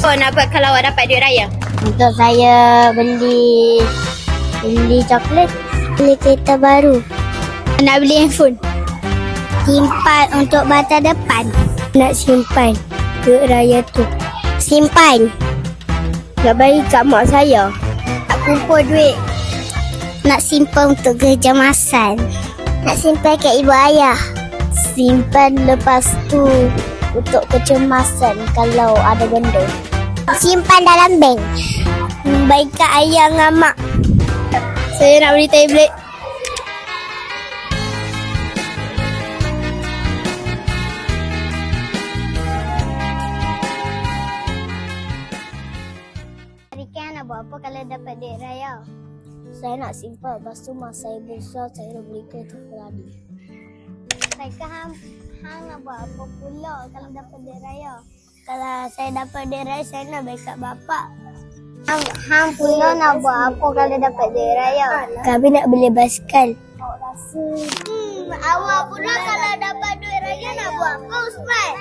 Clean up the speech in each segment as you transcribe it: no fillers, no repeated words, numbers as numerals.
awak nak buat kalau awak dapat duit raya? Untuk saya beli coklat, beli kereta baru. Nak beli handphone? Simpan untuk masa depan. Nak simpan duit raya tu. Simpan. Nak bagi kat mak saya? Nak kumpul duit. Nak simpan untuk kejemasan. Nak simpan kat ibu ayah. Simpan lepas tu untuk kecemasan kalau ada benda. Simpan dalam bank. Baik kat ayah dengan mak. Saya nak beli tablet. Rika nak buat apa kalau dapat duit raya? Saya nak simpan. Lepas tu masa saya besar, saya nak beli kereta Ferrari. Rika hang nak buat apa pula kalau dapat duit raya? Kalau saya dapat duit raya, saya nak bagi kat bapak. Hang pula nak buat apa kalau dapat duit raya? Kami nak beli basikal. Awak pula kalau dapat duit raya nak buat apa, Ustaz?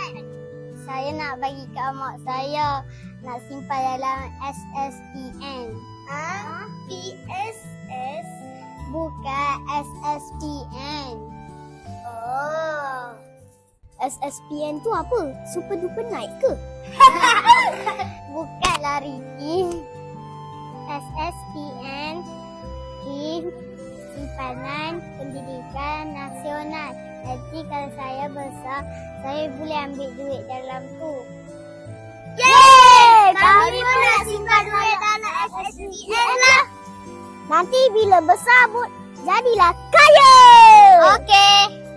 Saya nak bagi kat mak saya. Nak simpan dalam SSPN. PSS? Bukan SSPN. Oh. SSPN tu apa? Super duper night ke? Bukanlah Riki. SSPN Simpanan Pendidikan Nasional. Nanti kalau saya besar, saya boleh ambil duit dalam tu. Yeay! Kami pun nak simpan duit dalam SSPN lah. Nanti bila besar, jadilah kaya! Okey.